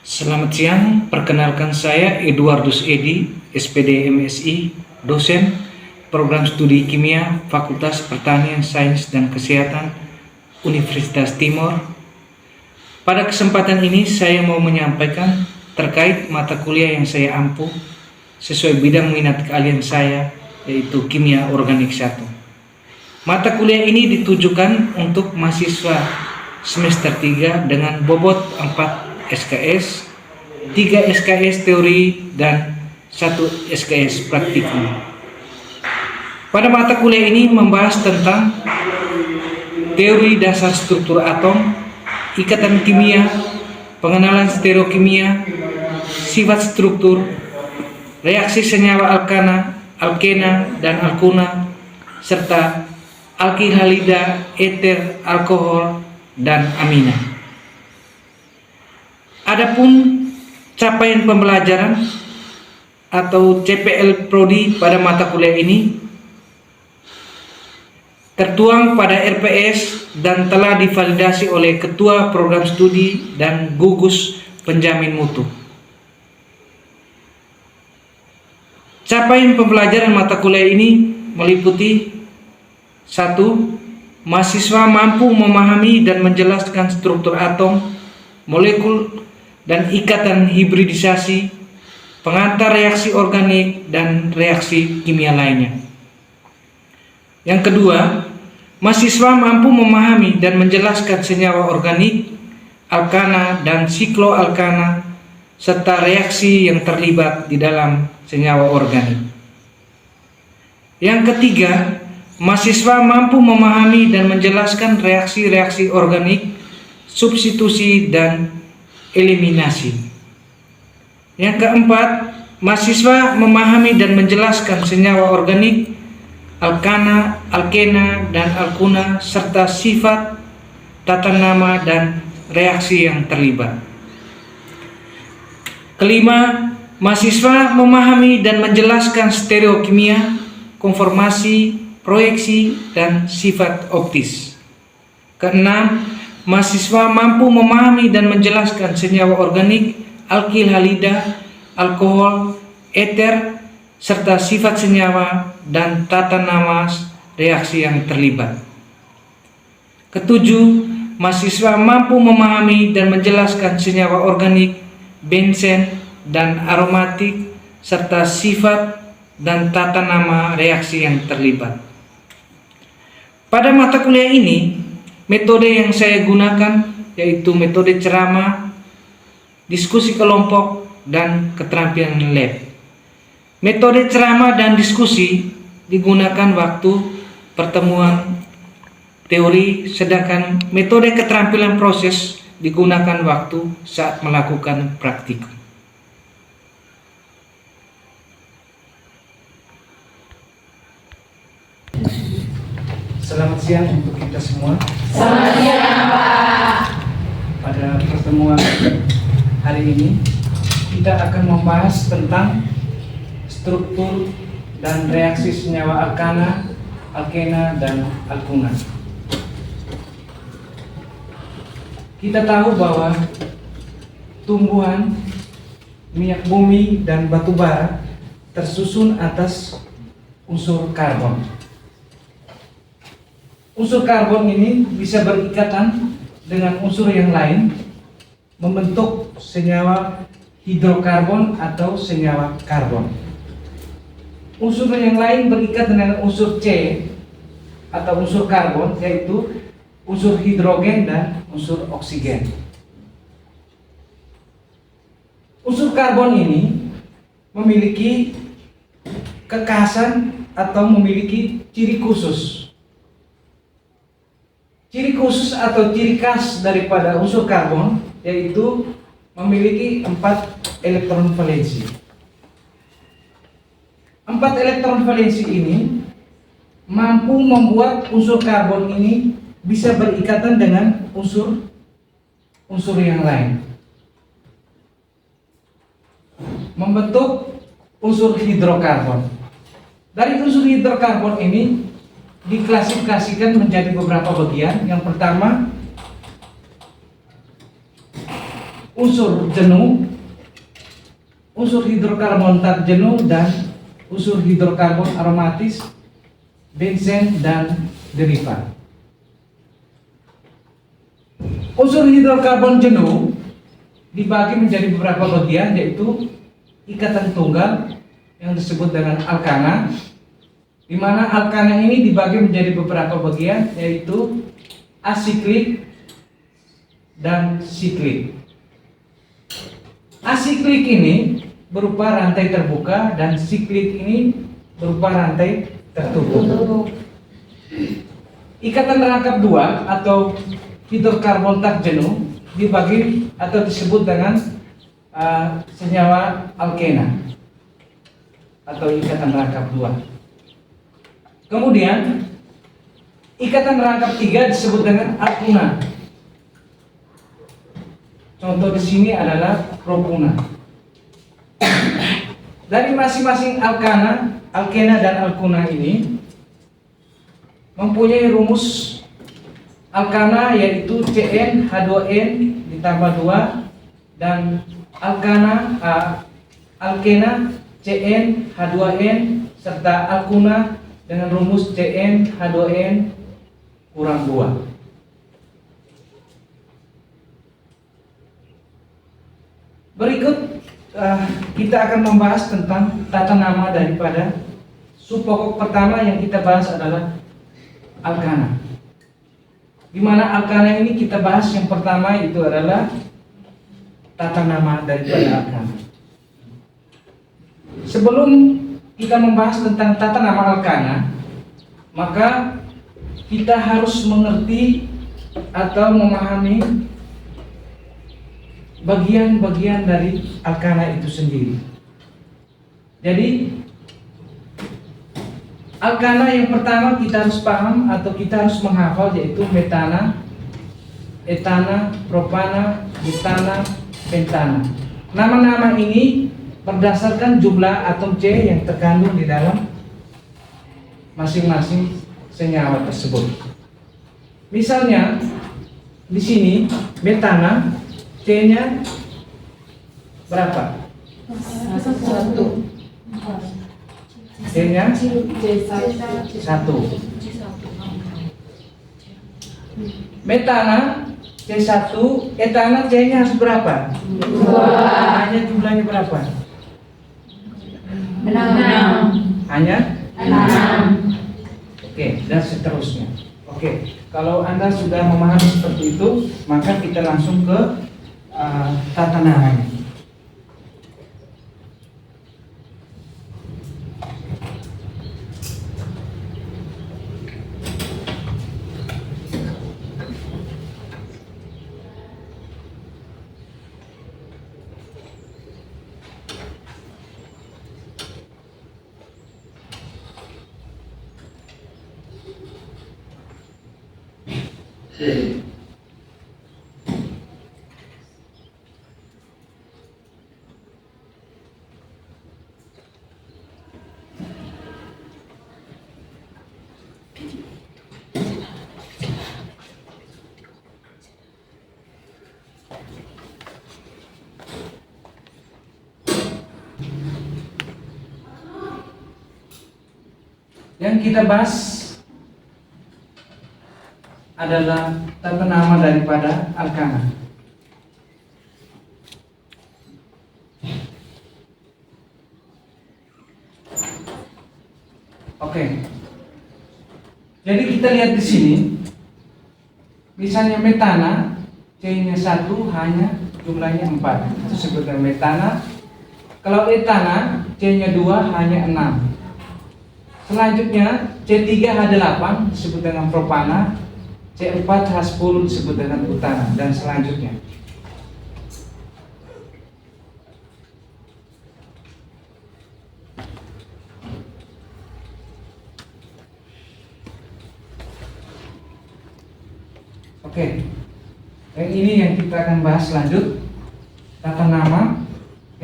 Selamat siang, perkenalkan saya Eduardus Edi, SPD MSI, dosen Program Studi Kimia Fakultas Pertanian, Sains dan Kesehatan Universitas Timor. Pada kesempatan ini saya mau menyampaikan terkait mata kuliah yang saya ampuh sesuai bidang minat keahlian saya, yaitu Kimia Organik 1. Mata kuliah ini ditujukan untuk mahasiswa semester 3 dengan bobot 4 SKS, 3 SKS teori, dan 1 SKS praktikum. Pada mata kuliah ini membahas tentang teori dasar struktur atom, ikatan kimia, pengenalan stereokimia, sifat struktur, reaksi senyawa alkena dan alkuna, serta alkil halida, eter, alkohol, dan amina. Adapun capaian pembelajaran atau CPL Prodi pada mata kuliah ini tertuang pada RPS dan telah divalidasi oleh Ketua Program Studi dan gugus penjamin mutu. Capaian pembelajaran mata kuliah ini meliputi 1. Mahasiswa mampu memahami dan menjelaskan struktur atom, molekul, dan ikatan hibridisasi, pengantar reaksi organik, dan reaksi kimia lainnya. Yang kedua, mahasiswa mampu memahami dan menjelaskan senyawa organik, alkana, dan sikloalkana, serta reaksi yang terlibat di dalam senyawa organik. Yang ketiga, mahasiswa mampu memahami dan menjelaskan reaksi-reaksi organik, substitusi, dan eliminasi. Yang keempat, mahasiswa memahami dan menjelaskan senyawa organik, alkana, alkena, dan alkuna, serta sifat, tata nama, dan reaksi yang terlibat. Kelima, mahasiswa memahami dan menjelaskan stereokimia, konformasi, proyeksi, dan sifat optis. Keenam, mahasiswa mampu memahami dan menjelaskan senyawa organik, alkil halida, alkohol, eter, serta sifat senyawa dan tata nama reaksi yang terlibat. Ketujuh, mahasiswa mampu memahami dan menjelaskan senyawa organik, bensen, dan aromatik, serta sifat dan tata nama reaksi yang terlibat. Pada mata kuliah ini, metode yang saya gunakan yaitu metode ceramah, diskusi kelompok, dan keterampilan lab. Metode ceramah dan diskusi digunakan waktu pertemuan teori, sedangkan metode keterampilan proses digunakan waktu saat melakukan praktikum. Selamat siang untuk kita semua. Selamat siang, Pak. Pada pertemuan hari ini kita akan membahas tentang struktur dan reaksi senyawa alkana, alkena, dan alkuna. Kita tahu bahwa tumbuhan, minyak bumi, dan batu bara tersusun atas unsur karbon. Unsur karbon ini bisa berikatan dengan unsur yang lain, membentuk senyawa hidrokarbon atau senyawa karbon. Unsur yang lain berikat dengan unsur C atau unsur karbon, yaitu unsur hidrogen dan unsur oksigen. Unsur karbon ini memiliki kekhasan atau memiliki ciri khusus. Ciri khusus atau ciri khas daripada unsur karbon yaitu memiliki 4 elektron valensi. 4 elektron valensi ini mampu membuat unsur karbon ini bisa berikatan dengan unsur yang lain, membentuk unsur hidrokarbon. Dari unsur hidrokarbon ini diklasifikasikan menjadi beberapa bagian. Yang pertama, unsur jenuh, unsur hidrokarbon tak jenuh, dan unsur hidrokarbon aromatis, benzen, dan derivat. Unsur hidrokarbon jenuh dibagi menjadi beberapa bagian, yaitu ikatan tunggal yang disebut dengan alkana, di mana alkana ini dibagi menjadi beberapa bagian, yaitu asiklik dan siklik. Asiklik ini berupa rantai terbuka dan siklik ini berupa rantai tertutup. Ikatan rangkap dua atau hidrokarbon tak jenuh dibagi atau disebut dengan senyawa alkena atau ikatan rangkap dua. Kemudian ikatan rangkap tiga disebut dengan alkuna. Contoh di sini adalah propuna. Dari masing-masing alkena dan alkuna ini mempunyai rumus. Alkana yaitu CnH2n ditambah 2, dan alkena CnH2n serta alkuna dengan rumus CnH2n kurang 2. Berikut kita akan membahas tentang tata nama daripada subpokok pertama. Yang kita bahas adalah alkana. Di mana alkana ini kita bahas yang pertama itu adalah tata nama daripada alkana. Sebelum kita membahas tentang tata nama alkana, maka kita harus mengerti atau memahami bagian-bagian dari alkana itu sendiri. Jadi alkana yang pertama kita harus paham atau kita harus menghafal yaitu metana, etana, propana, butana, pentana. Nama-nama ini berdasarkan jumlah atom C yang terkandung di dalam masing-masing senyawa tersebut. Misalnya di sini metana C-nya berapa? 1. C-nya 1. Metana C1, etana C-nya harus berapa? 2. Hanya jumlahnya berapa? 6. Hanya 6. Oke, dan seterusnya. Oke, kalau Anda sudah memahami seperti itu, maka kita langsung ke tata namanya. Yang kita bahas adalah tata nama daripada alkana. Oke. Jadi kita lihat di sini, misalnya metana, C-nya 1, hanya jumlahnya 4. Itu disebutkan metana. Kalau etana, C-nya 2, hanya 6. Selanjutnya C3H8 disebut dengan propana, C4H10 disebut dengan butana, dan selanjutnya. Oke, yang ini yang kita akan bahas lanjut. Tata nama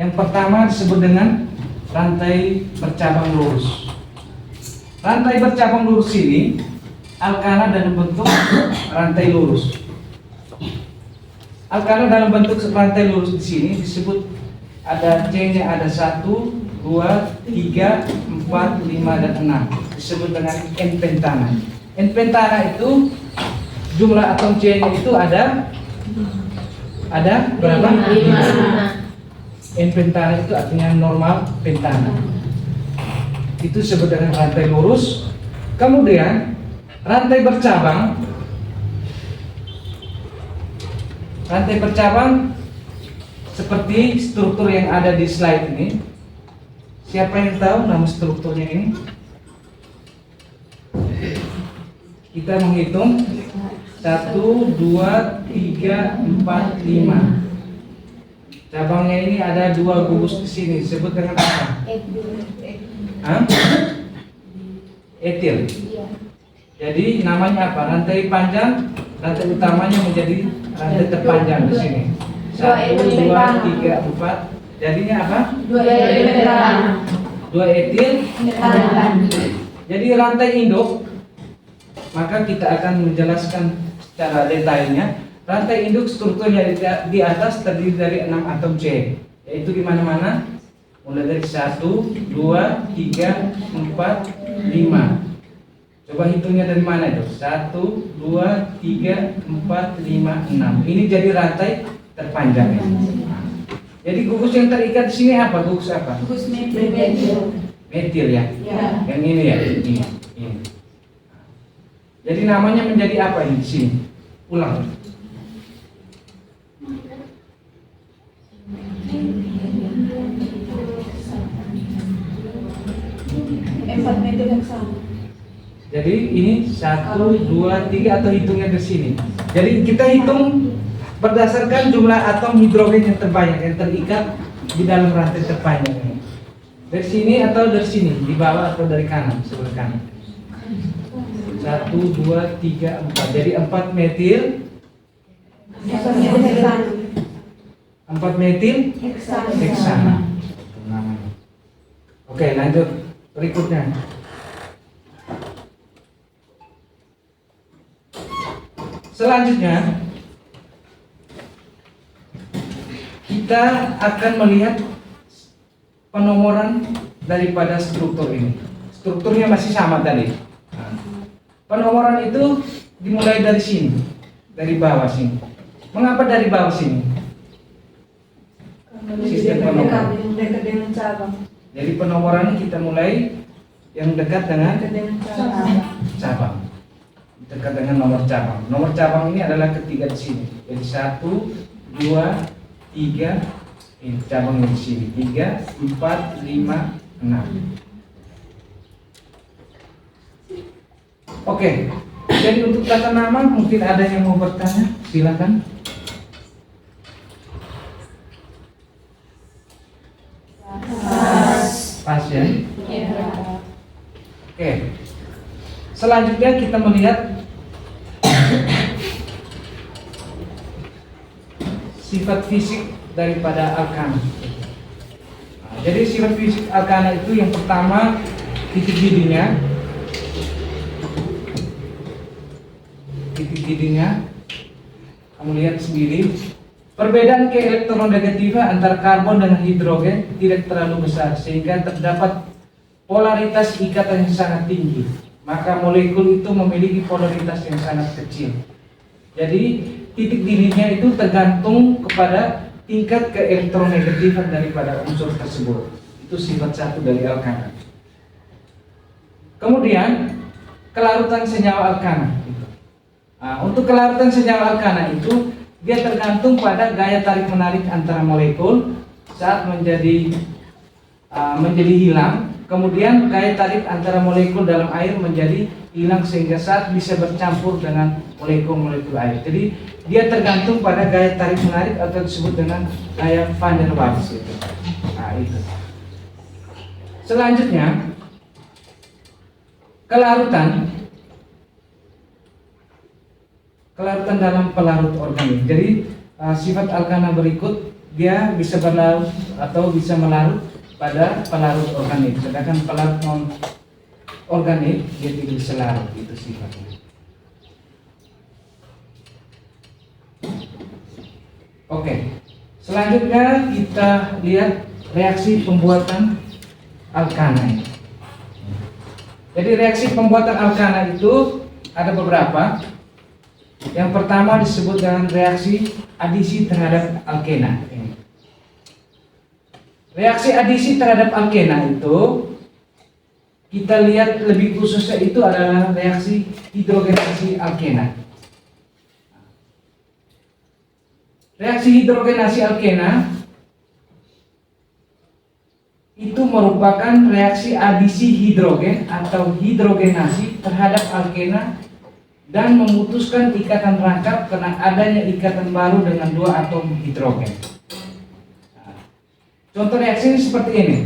yang pertama disebut dengan rantai bercabang lurus. Rantai bercabang lurus ini alkana dalam bentuk rantai lurus. Alkana dalam bentuk rantai lurus di sini disebut ada C-nya ada 1, 2, 3, 4, 5 dan 6. Disebut dengan N-pentana. N-pentana itu jumlah atom C-nya itu ada berapa? 5. N-pentana itu artinya normal pentana. Itu disebut dengan rantai lurus. Kemudian rantai bercabang. Rantai bercabang seperti struktur yang ada di slide ini. Siapa yang tahu nama strukturnya ini? Kita menghitung 1, 2, 3, 4, 5. Cabangnya ini ada 2 gugus di sini. Disebut dengan apa? Hah? Etil. Jadi namanya apa? Rantai panjang, rantai utamanya menjadi rantai terpanjang di sini. 1, 2, 3, 4. Jadinya apa? 2 etil. Jadi rantai induk, maka kita akan menjelaskan secara detailnya. Rantai induk strukturnya di atas terdiri dari 6 atom C, yaitu di mana-mana mulai dari 1, 2, 3, 4, 5. Coba hitungnya dari mana itu? 1, 2, 3, 4, 5, 6. Ini jadi rantai terpanjang ya. Jadi gugus yang terikat di sini apa? Gugus apa? Gugus metil. Metil ya. Ya. Yang ini ya. Ini. Jadi namanya menjadi apa ini di sini? Ulang. Empat metil heksana. Jadi ini 1, 2, 3 atau hitungnya ke sini. Jadi kita hitung berdasarkan jumlah atom hidrogen yang terbanyak yang terikat di dalam rantai terpanjang ini. Dari sini atau dari sini, di bawah atau dari kanan, sebelah kanan. 1, 2, 3, 4. Jadi 4 metil. 4 metil heksana. Oke, lanjut berikutnya. Selanjutnya kita akan melihat penomoran daripada struktur ini. Strukturnya masih sama tadi. Penomoran itu dimulai dari sini, dari bawah sini. Mengapa dari bawah sini? Sistem penomoran. Dekat dengan cabang. Jadi penomoran kita mulai yang dekat dengan cabang. Dekat dengan nomor cabang. Nomor cabang ini adalah ketiga di sini. Jadi 1, 2, 3. Ini cabangnya di sini. 3, 4, 5, 6. Oke. Jadi untuk tata nama mungkin ada yang mau bertanya, silakan. Pas ya. Oke. Selanjutnya kita melihat sifat fisik daripada alkana. Jadi sifat fisik alkana itu yang pertama titik didihnya. Titik didihnya. Kamu lihat sendiri. Perbedaan keelektronegatifan antara karbon dan hidrogen tidak terlalu besar sehingga terdapat polaritas ikatan yang sangat tinggi. Maka molekul itu memiliki polaritas yang sangat kecil. Jadi titik didihnya itu tergantung kepada tingkat keelektronegatifan daripada unsur tersebut. Itu sifat satu dari alkana. Kemudian kelarutan senyawa alkana. Nah, untuk kelarutan senyawa alkana itu dia tergantung pada gaya tarik menarik antara molekul saat menjadi hilang. Kemudian gaya tarik antara molekul dalam air menjadi hilang sehingga saat bisa bercampur dengan molekul-molekul air. Jadi dia tergantung pada gaya tarik menarik atau disebut dengan gaya van der Waals itu. Nah, itu. Selanjutnya kelarutan dalam pelarut organik. Jadi sifat alkana berikut dia bisa berlarut atau bisa melarut pada pelarut organik. Sedangkan pelarut non organik dia tidak bisa larut, itu sifatnya. Oke. Selanjutnya kita lihat reaksi pembuatan alkana. Jadi reaksi pembuatan alkana itu ada beberapa. Yang pertama disebut dengan reaksi adisi terhadap alkena. Reaksi adisi terhadap alkena itu kita lihat lebih khususnya itu adalah reaksi hidrogenasi alkena. Reaksi hidrogenasi alkena itu merupakan reaksi adisi hidrogen atau hidrogenasi terhadap alkena dan memutuskan ikatan rangkap karena adanya ikatan baru dengan dua atom hidrogen. Nah, contoh reaksi ini seperti ini.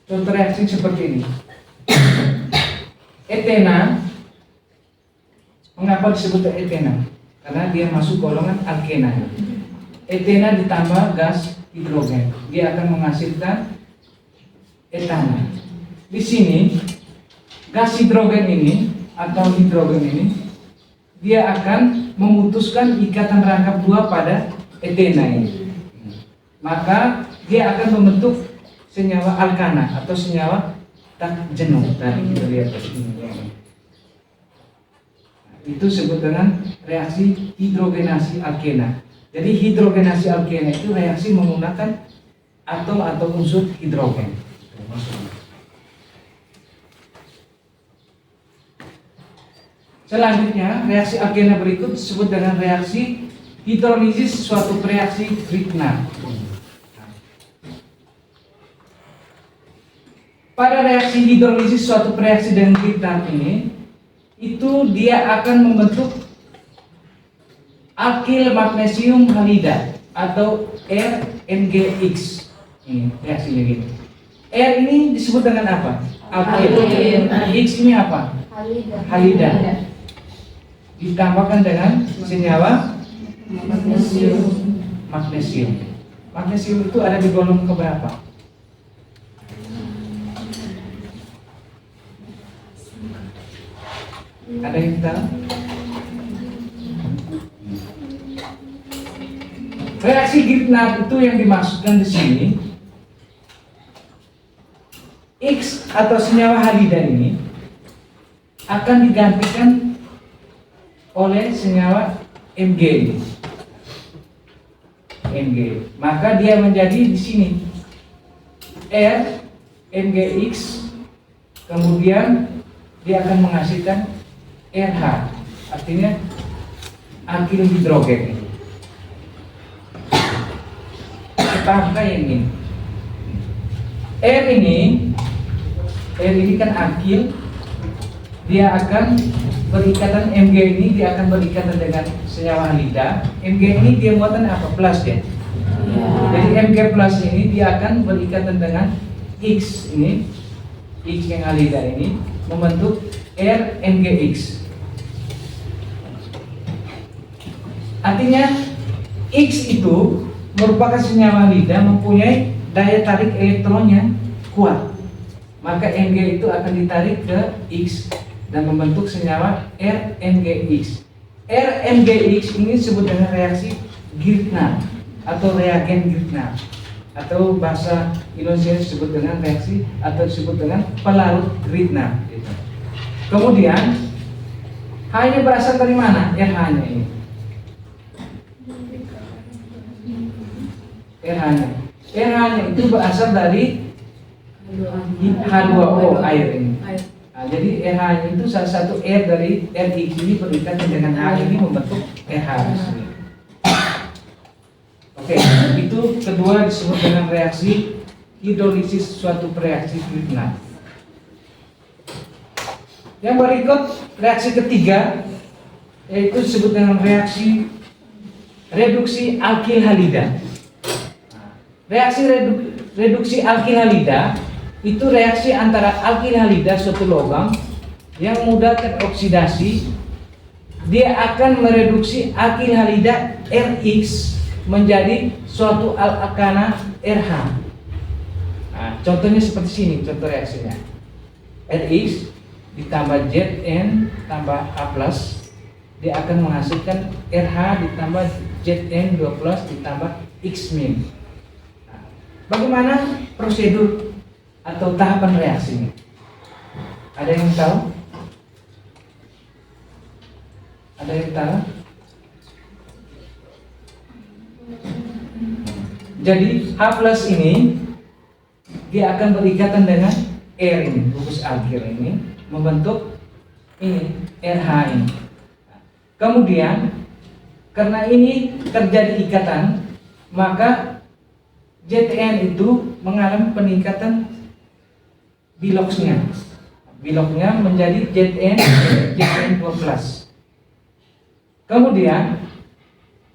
Contoh reaksi seperti ini. Etena, mengapa disebut etena? Karena dia masuk golongan alkena. Etena ditambah gas hidrogen, dia akan menghasilkan etana. Di sini gas hidrogen ini atau hidrogen ini dia akan memutuskan ikatan rangkap dua pada etena ini. Maka dia akan membentuk senyawa alkana atau senyawa tak jenuh. Tadi kita lihat di sini. Itu disebut dengan reaksi hidrogenasi alkena. Jadi hidrogenasi alkena itu reaksi menggunakan atom atau unsur hidrogen. Selanjutnya, reaksi alkena berikut disebut dengan reaksi hidrolisis suatu reaksi Grignard. Pada reaksi hidrolisis suatu reaksi dengan Grignard ini, itu dia akan membentuk alkil magnesium halida atau RNGX. Ini reaksinya gini. R ini disebut dengan apa? Alkil. X ini apa? Halida. Ditambahkan dengan senyawa magnesium. Magnesium itu ada di golongan keberapa? Ada yang tahu? Reaksi Grignard itu yang dimaksudkan di sini, X atau senyawa halida ini akan digantikan oleh senyawa Mg ini. Mg. Maka dia menjadi di sini R MgX, kemudian dia akan menghasilkan RH, artinya alkil hidrogen. Kita yang ini. R ini kan alkil, dia akan berikatan Mg ini, dia akan berikatan dengan senyawa halida. Mg ini dia muatan apa? Plus ya. Jadi Mg plus ini dia akan berikatan dengan X ini, X yang halida ini membentuk RNGX. Artinya X itu merupakan senyawa halida mempunyai daya tarik elektron yang kuat. Maka Mg itu akan ditarik ke X dan membentuk senyawa RNGX. RNGX ini disebut dengan reaksi Grignard atau reagen Grignard, atau bahasa Indonesia disebut dengan reaksi atau disebut dengan pelarut Grignard. Kemudian H-nya berasal dari mana? RH-nya ini. RH-nya itu berasal dari H2O, air ini. Nah, jadi RH itu salah satu R dari RX ini berikatan dengan H ini membentuk RH. Oke, itu kedua disebut dengan reaksi hidrolisis suatu reaksi Grignard. Yang berikut reaksi ketiga, yaitu disebut dengan reaksi reduksi alkil halida. Reaksi reduksi alkil halida itu reaksi antara alkil halida suatu logam yang mudah teroksidasi. Dia akan mereduksi alkil halida RX menjadi suatu alkana RH. Nah, contohnya seperti sini, contoh reaksinya. RX ditambah Zn tambah A plus, dia akan menghasilkan RH ditambah Zn 2 plus ditambah X min. Nah, bagaimana prosedur atau tahapan reaksinya? Ada yang tahu? Ada yang tahu? Jadi H plus ini dia akan berikatan dengan R ini, rumus akhir ini, membentuk ini RH ini. Kemudian karena ini terjadi ikatan, maka Zn itu mengalami peningkatan biloxnya. Biloknya menjadi Zn 2 plus. Kemudian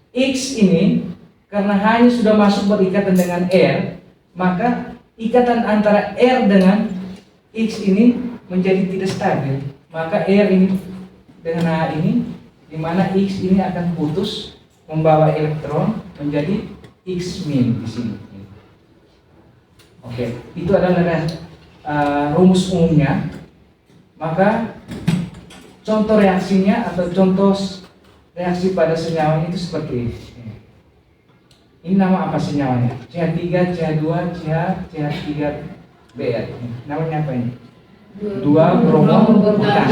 X ini karena H ini sudah masuk berikatan dengan R, maka ikatan antara R dengan X ini menjadi tidak stabil. Maka R ini dengan H ini, di mana X ini akan putus membawa elektron menjadi X min di sini. Oke, itu adalah rumus umumnya. Maka contoh reaksinya atau contoh reaksi pada senyawa itu seperti ini. Ini nama apa senyawanya? CH3, CH2, CH, CH3Br. Namanya apa ini? 2 bromobutana.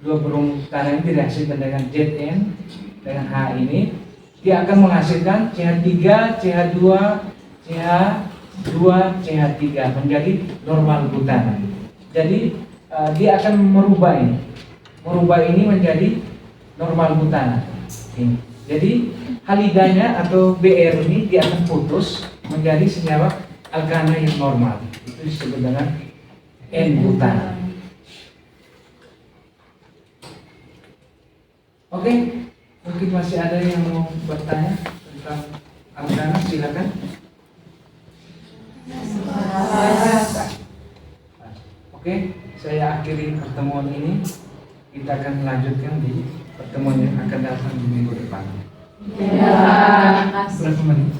2 bromobutana ini direaksikan dengan Zn dengan H ini, dia akan menghasilkan CH3, CH2, CH2, CH3 menjadi normal butana. Jadi dia akan merubah ini menjadi normal butana. Ini. Jadi halidanya atau Br ini dia akan putus menjadi senyawa alkana yang normal. Itu disebut dengan N-butana. Oke, mungkin masih ada yang mau bertanya tentang alkana, silakan. Oke, saya akhiri pertemuan ini. Kita akan lanjutkan di pertemuan yang akan datang di minggu depan. Ya, Berapa menit?